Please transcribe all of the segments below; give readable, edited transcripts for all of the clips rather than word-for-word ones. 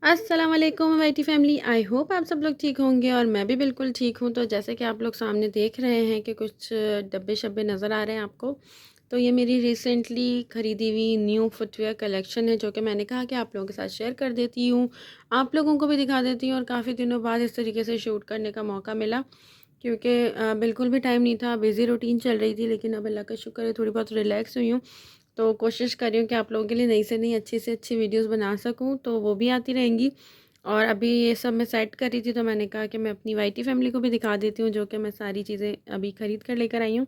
अस्सलाम वालेकुम YT family. I hope आप सब लोग ठीक होंगे और मैं भी बिल्कुल ठीक हूँ। तो जैसे कि आप लोग सामने देख रहे हैं कि कुछ डब्बे शब्बे नज़र आ रहे हैं आपको। तो ये मेरी रिसेंटली ख़रीदी हुई न्यू फुटवेयर कलेक्शन है, जो कि मैंने कहा कि आप लोगों के साथ शेयर कर देती हूँ, आप लोगों को भी दिखा देती हूँ। और काफ़ी दिनों बाद इस तरीके से शूट करने का मौका मिला, क्योंकि बिल्कुल भी टाइम नहीं था, बिज़ी रूटीन चल रही थी। लेकिन अब अल्लाह का शुक्र है थोड़ी बहुत रिलैक्स हुई हूँ, तो कोशिश कर रही हूँ कि आप लोगों के लिए नई से नई अच्छी से अच्छी वीडियोस बना सकूँ, तो वो भी आती रहेंगी। और अभी ये सब मैं सेट कर रही थी, तो मैंने कहा कि मैं अपनी वाईटी फैमिली को भी दिखा देती हूँ, जो कि मैं सारी चीज़ें अभी ख़रीद कर लेकर आई हूँ।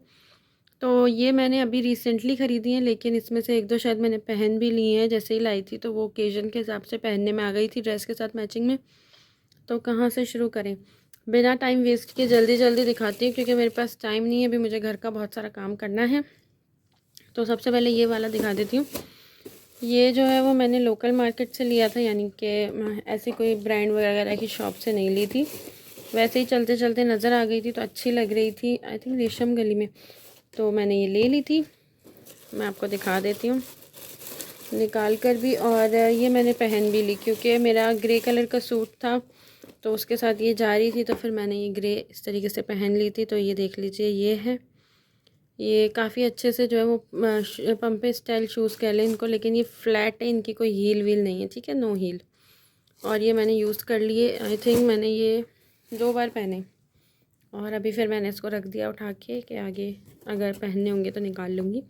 तो ये मैंने अभी रिसेंटली ख़रीदी हैं, लेकिन इसमें से एक दो शायद मैंने पहन भी ली हैं। जैसे ही लाई थी तो वो ओकेज़न के हिसाब से पहनने में आ गई थी, ड्रेस के साथ मैचिंग में। तो कहाँ से शुरू करें, बिना टाइम वेस्ट किए जल्दी जल्दी दिखाती हूँ, क्योंकि मेरे पास टाइम नहीं है, अभी मुझे घर का बहुत सारा काम करना है। तो सबसे पहले ये वाला दिखा देती हूँ। ये जो है वो मैंने लोकल मार्केट से लिया था, यानी कि ऐसी कोई ब्रांड वगैरह की शॉप से नहीं ली थी। वैसे ही चलते चलते नज़र आ गई थी तो अच्छी लग रही थी, आई थिंक रेशम गली में। तो मैंने ये ले ली थी, मैं आपको दिखा देती हूँ निकाल कर भी। और ये मैंने पहन भी ली, क्योंकि मेरा ग्रे कलर का सूट था तो उसके साथ ये जा रही थी, तो फिर मैंने ये ग्रे इस तरीके से पहन ली थी। तो ये देख लीजिए, ये है, ये काफ़ी अच्छे से जो है वो पंपे स्टाइल शूज़ कह लें इनको, लेकिन ये फ्लैट है, इनकी कोई हील वील नहीं है, ठीक है, नो हील। और ये मैंने यूज़ कर लिए, आई थिंक मैंने ये 2 बार पहने, और अभी फिर मैंने इसको रख दिया उठा के कि आगे अगर पहनने होंगे तो निकाल लूँगी।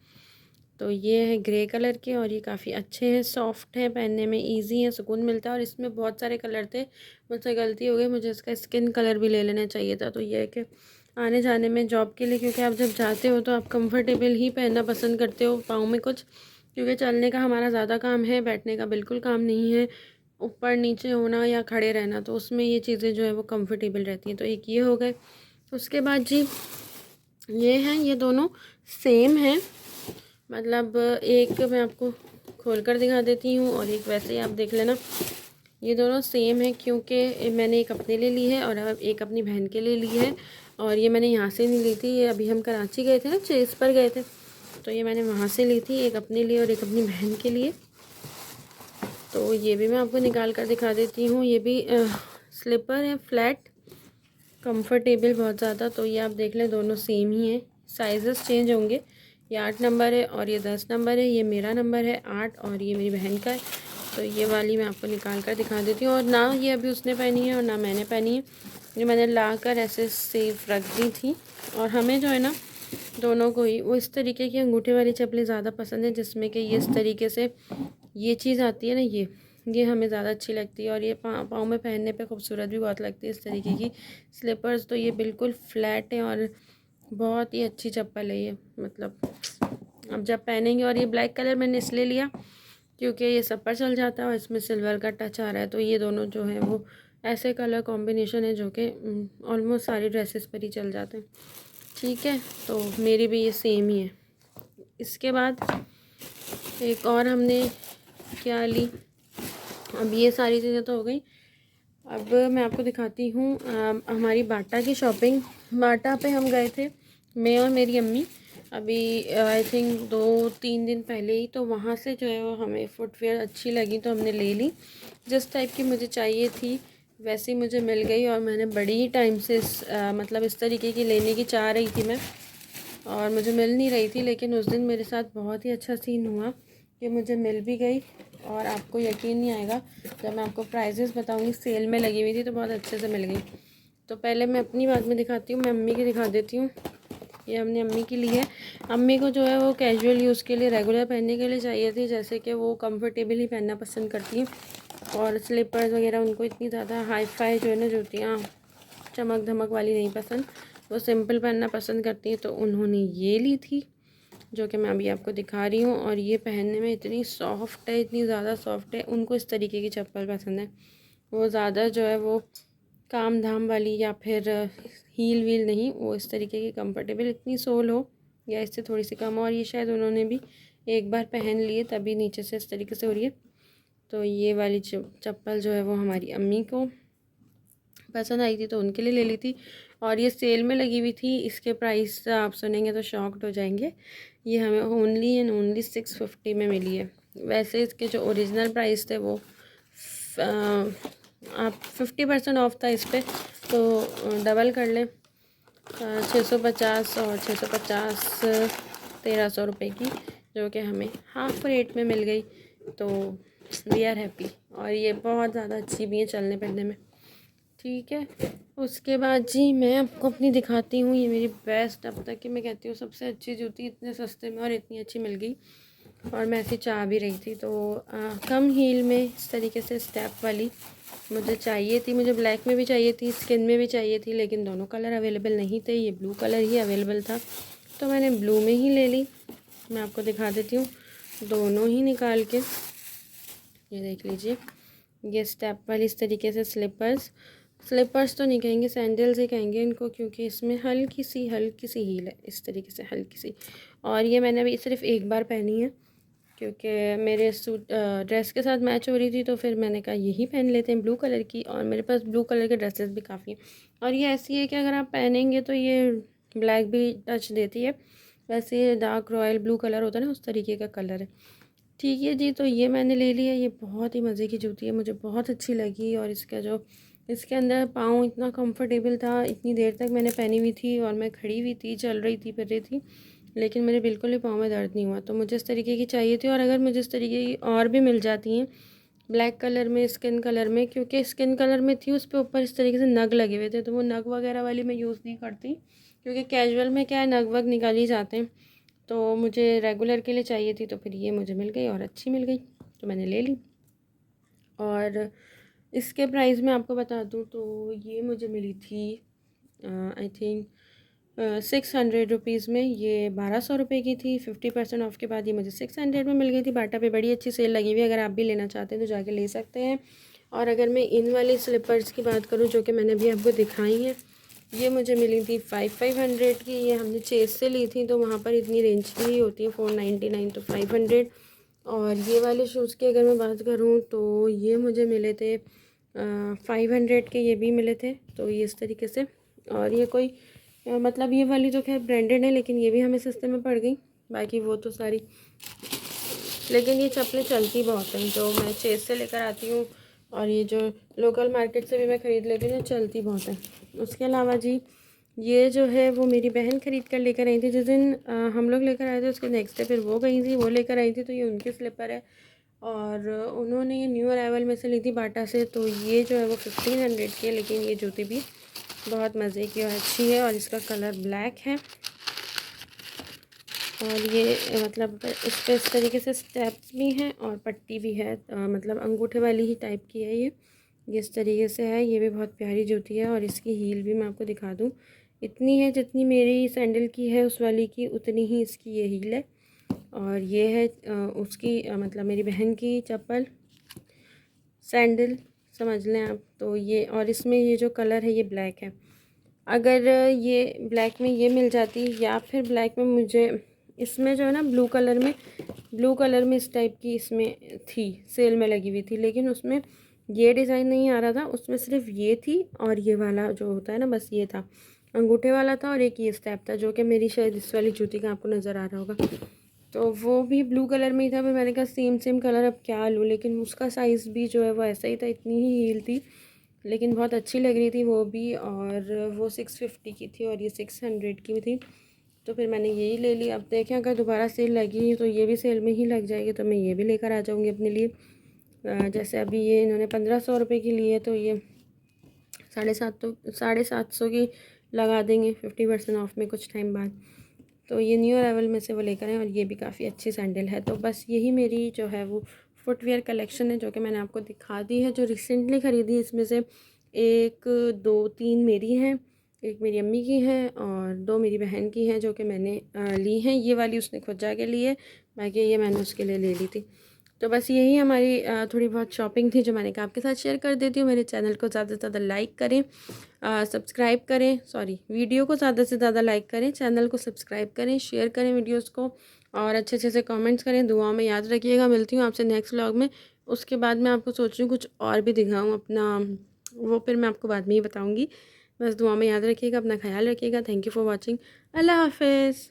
तो ये है ग्रे कलर के, और ये काफ़ी अच्छे हैं, सॉफ्ट हैं, पहनने में ईजी है, सुकून मिलता है। और इसमें बहुत सारे कलर थे, मुझसे गलती हो गई, मुझे इसका स्किन कलर भी ले लेना चाहिए था। तो ये है कि आने जाने में जॉब के लिए, क्योंकि आप जब जाते हो तो आप कंफर्टेबल ही पहनना पसंद करते हो पाँव में कुछ, क्योंकि चलने का हमारा ज़्यादा काम है, बैठने का बिल्कुल काम नहीं है, ऊपर नीचे होना या खड़े रहना, तो उसमें ये चीज़ें जो है वो कंफर्टेबल रहती हैं। तो एक ये हो गए। उसके बाद जी ये हैं, ये दोनों सेम हैं, मतलब एक मैं आपको खोल कर दिखा देती हूँ और एक वैसे ही आप देख लेना। ये दोनों सेम है, क्योंकि मैंने एक अपने लिए ली है और अब एक अपनी बहन के लिए ली है। और ये मैंने यहाँ से नहीं ली थी, ये अभी हम कराची गए थे ना, चेस पर गए थे, तो ये मैंने वहाँ से ली थी, एक अपने लिए और एक अपनी बहन के लिए। तो ये भी मैं आपको निकाल कर दिखा देती हूँ। ये भी स्लीपर है, फ्लैट, कंफर्टेबल बहुत ज़्यादा। तो ये आप देख लें, दोनों सेम ही हैं, साइज़ेस चेंज होंगे। ये 8 नंबर है और ये 10 नंबर है, ये मेरा नंबर है 8 और ये मेरी बहन का है। तो ये वाली मैं आपको निकाल कर दिखा देती हूँ। और ना ये अभी उसने पहनी है और ना मैंने पहनी है, ये मैंने ला कर ऐसे सेफ रख दी थी। और हमें जो है ना, दोनों को ही वो इस तरीके की अंगूठे वाली चप्पलें ज़्यादा पसंद है, जिसमें कि ये इस तरीके से ये चीज़ आती है ना, ये हमें ज़्यादा अच्छी लगती है। और ये पाँव में पहनने पे खूबसूरत भी बहुत लगती है इस तरीके की स्लीपर्स। तो ये बिल्कुल फ्लैट है और बहुत ही अच्छी चप्पल है ये, मतलब अब जब पहनेंगे। और ये ब्लैक कलर मैंने इसलिए लिया क्योंकि ये सब पर चल जाता है और इसमें सिल्वर का टच आ रहा है। तो ये दोनों जो है वो ऐसे कलर कॉम्बिनेशन है जो कि ऑलमोस्ट सारी ड्रेसेस पर ही चल जाते हैं, ठीक है। तो मेरी भी ये सेम ही है। इसके बाद एक और हमने क्या ली, अब ये सारी चीज़ें तो हो गई। अब मैं आपको दिखाती हूँ हमारी बाटा की शॉपिंग। बाटा पे हम गए थे, मैं और मेरी अम्मी, अभी आई थिंक 2-3 दिन पहले ही। तो वहाँ से जो है वो हमें फुटवेयर अच्छी लगी, तो हमने ले ली। जिस टाइप की मुझे चाहिए थी वैसी मुझे मिल गई, और मैंने बड़ी ही टाइम से मतलब इस तरीके की लेने की चाह रही थी मैं, और मुझे मिल नहीं रही थी। लेकिन उस दिन मेरे साथ बहुत ही अच्छा सीन हुआ कि मुझे मिल भी गई, और आपको यकीन नहीं आएगा जब मैं आपको प्राइजेस बताऊंगी, सेल में लगी हुई थी तो बहुत अच्छे से मिल गई। तो पहले मैं अपनी बात में दिखाती हूँ, मैं अम्मी की दिखा देती हूँ। ये हमने अम्मी की ली है। अम्मी को जो है वो कैजुअल यूज़ के लिए, रेगुलर पहनने के लिए चाहिए थी, जैसे कि वो कंफर्टेबल ही पहनना पसंद करती हैं, और स्लीपर्स वगैरह उनको इतनी ज़्यादा हाई फाई जो है ना, जूतियाँ चमक धमक वाली नहीं पसंद, वो सिंपल पहनना पसंद करती हैं। तो उन्होंने ये ली थी, जो कि मैं अभी आपको दिखा रही हूँ। और ये पहनने में इतनी सॉफ्ट है, इतनी ज़्यादा सॉफ्ट है। उनको इस तरीके की चप्पल पसंद है, वो ज़्यादा जो है वो काम धाम वाली या फिर हील वील नहीं, वो इस तरीके की कंफर्टेबल, इतनी सोल हो या इससे थोड़ी सी कम हो। और ये शायद उन्होंने भी एक बार पहन लिए, तभी नीचे से इस तरीके से हो रही है। तो ये वाली चप्पल जो है वो हमारी अम्मी को पसंद आई थी, तो उनके लिए ले ली थी। और ये सेल में लगी हुई थी, इसके प्राइस आप सुनेंगे तो शॉक्ड हो जाएंगे। ये हमें ओनली एंड ओनली 650 में मिली है। वैसे इसके जो ओरिजिनल प्राइस थे वो आप 50% ऑफ था इस पर, तो डबल कर लें। 650 और 650 1300 रुपये की, जो कि हमें हाफ रेट में मिल गई। तो वी आर हैप्पी, और ये बहुत ज़्यादा अच्छी भी है चलने फिरने में। ठीक है, उसके बाद जी मैं आपको अपनी दिखाती हूँ। ये मेरी बेस्ट, अब तक की मैं कहती हूँ सबसे अच्छी जूती, इतने सस्ते में और इतनी अच्छी मिल गई। और मैं ऐसी चाह भी रही थी, तो कम हील में इस तरीके से स्टेप वाली मुझे चाहिए थी। मुझे ब्लैक में भी चाहिए थी, स्किन में भी चाहिए थी, लेकिन दोनों कलर अवेलेबल नहीं थे। ये ब्लू कलर ही अवेलेबल था, तो मैंने ब्लू में ही ले ली। मैं आपको दिखा देती हूँ दोनों ही निकाल के। ये देख लीजिए, ये स्टेप वाली इस तरीके से स्लीपर्स तो नहीं कहेंगे, सैंडल्स ही कहेंगे इनको, क्योंकि इसमें हल्की सी हील है, इस तरीके से हल्की सी। और ये मैंने अभी सिर्फ एक बार पहनी है, क्योंकि मेरे सूट ड्रेस के साथ मैच हो रही थी, तो फिर मैंने कहा यही पहन लेते हैं ब्लू कलर की। और मेरे पास ब्लू कलर के ड्रेसेस भी काफ़ी हैं, और ये ऐसी है कि अगर आप पहनेंगे तो ये ब्लैक भी टच देती है। वैसे ये डार्क रॉयल ब्लू कलर होता है ना, उस तरीके का कलर है। ठीक है जी, तो ये मैंने ले लिया। ये बहुत ही मज़े की जूती है, मुझे बहुत अच्छी लगी। और इसका जो इसके अंदर पाँव इतना कंफर्टेबल था, इतनी देर तक मैंने पहनी हुई थी और मैं खड़ी हुई थी, चल रही थी, फिर रही थी, लेकिन मेरे बिल्कुल ही पाँव में दर्द नहीं हुआ। तो मुझे इस तरीके की चाहिए थी, और अगर मुझे इस तरीके की और भी मिल जाती हैं ब्लैक कलर में, स्किन कलर में, क्योंकि स्किन कलर में थी उस पर ऊपर इस तरीके से नग लगे हुए थे, तो वो नग वगैरह वाली मैं यूज़ नहीं करती, क्योंकि कैजुअल में क्या है, नग वग निकाल ही जाते हैं। तो मुझे रेगुलर के लिए चाहिए थी, तो फिर ये मुझे मिल गई और अच्छी मिल गई, तो मैंने ले ली। और इसके प्राइस में आपको बता दूँ तो ये मुझे मिली थी आई थिंक 600 रुपीज़ में। ये 1200 रुपये की थी। 50% ऑफ के बाद ये मुझे 600 में मिल गई थी। बाटा पे बड़ी अच्छी सेल लगी हुई है, अगर आप भी लेना चाहते हैं तो जाके ले सकते हैं। और अगर मैं इन वाली स्लीपर्स की बात करूँ, जो कि मैंने अभी आपको दिखाई हैं, ये मुझे मिली थी 500 की। ये हमने चेस से ली थी, तो वहाँ पर इतनी रेंज की ही होती है, 499 तो 500। और ये वाले शूज़ की अगर मैं बात करूँ तो ये मुझे मिले थे 500 के, ये भी मिले थे। तो ये इस तरीके से, और ये कोई मतलब ये वाली तो खैर ब्रांडेड है, लेकिन ये भी हमें सस्ते में पड़ गई। बाकी वो तो सारी, लेकिन ये चप्पलें चलती बहुत हैं, जो मैं चेस से लेकर आती हूँ और ये जो लोकल मार्केट से भी मैं ख़रीद लेती हूँ, चलती बहुत है। उसके अलावा जी ये जो है वो मेरी बहन ख़रीद कर लेकर आई थी। जिस दिन हम लोग लेकर आए थे, उसके नेक्स्ट डे फिर वो गई थी, वो लेकर आई थी, तो ये उनकी स्लीपर है। और उन्होंने ये न्यू अराइवल में से ली थी बाटा से, तो ये जो है वो 1500 की है। लेकिन ये जूती भी बहुत मज़े की और अच्छी है, और इसका कलर ब्लैक है। और ये मतलब इस पर इस तरीके से स्टेप्स भी हैं और पट्टी भी है, मतलब अंगूठे वाली ही टाइप की है ये इस तरीके से है। ये भी बहुत प्यारी जूती है, और इसकी हील भी मैं आपको दिखा दूँ, इतनी है जितनी मेरी सैंडल की है उस वाली की, उतनी ही इसकी ये हील है। और ये है उसकी मतलब मेरी बहन की चप्पल, सैंडल समझ लें आप। तो ये, और इसमें ये जो कलर है ये ब्लैक है। अगर ये ब्लैक में ये मिल जाती, या फिर ब्लैक में मुझे इसमें जो है ना ब्लू कलर में इस टाइप की इसमें थी, सेल में लगी हुई थी, लेकिन उसमें ये डिज़ाइन नहीं आ रहा था, उसमें सिर्फ ये थी। और ये वाला जो होता है ना, बस ये था, अंगूठे वाला था, और एक ये स्टेप था, जो कि मेरी शायद इस वाली जूती का आपको नज़र आ रहा होगा। तो वो भी ब्लू कलर में ही था। फिर मैंने कहा सेम कलर अब क्या लूँ, लेकिन उसका साइज़ भी जो है वो ऐसा ही था, इतनी ही हील थी, लेकिन बहुत अच्छी लग रही थी वो भी। और वो 650 की थी और ये 600 की थी, तो फिर मैंने यही ले ली। अब देखें अगर दोबारा सेल लगी तो ये भी सेल में ही लग जाएगी, तो मैं ये भी लेकर आ जाऊँगी अपने लिए। जैसे अभी ये इन्होंने 1500 रुपये की ली है, तो ये 750 की लगा देंगे 50% ऑफ में कुछ टाइम बाद। तो ये न्यू अराइवल में से वो लेकर आए, और ये भी काफ़ी अच्छी सैंडल है। तो बस यही मेरी जो है वो फुटवेयर कलेक्शन है, जो कि मैंने आपको दिखा दी है, जो रिसेंटली ख़रीदी। इसमें से 1 2 3 मेरी हैं, एक मेरी अम्मी की है, और 2 मेरी बहन की हैं, जो कि मैंने ली हैं। ये वाली उसने खुद जाके ली है, बाकी ये मैंने उसके लिए ले ली थी। तो बस यही हमारी थोड़ी बहुत शॉपिंग थी, जो मैंने कहा आपके साथ शेयर कर देती हूँ। मेरे चैनल को ज़्यादा से ज़्यादा लाइक करें, सब्सक्राइब करें, वीडियो को ज़्यादा से ज़्यादा लाइक करें, चैनल को सब्सक्राइब करें, शेयर करें वीडियोस को, और अच्छे अच्छे से कमेंट्स करें, दुआओं में याद रखिएगा। मिलती हूँ आपसे नेक्स्ट व्लॉग में। उसके बाद मैं आपको सोच रही हूँ कुछ और भी दिखाऊँ अपना, वो फिर मैं आपको बाद में ही बताऊँगी। बस दुआ में याद रखिएगा, अपना ख्याल रखिएगा। Thank you for watching. अल्लाह हाफिज़।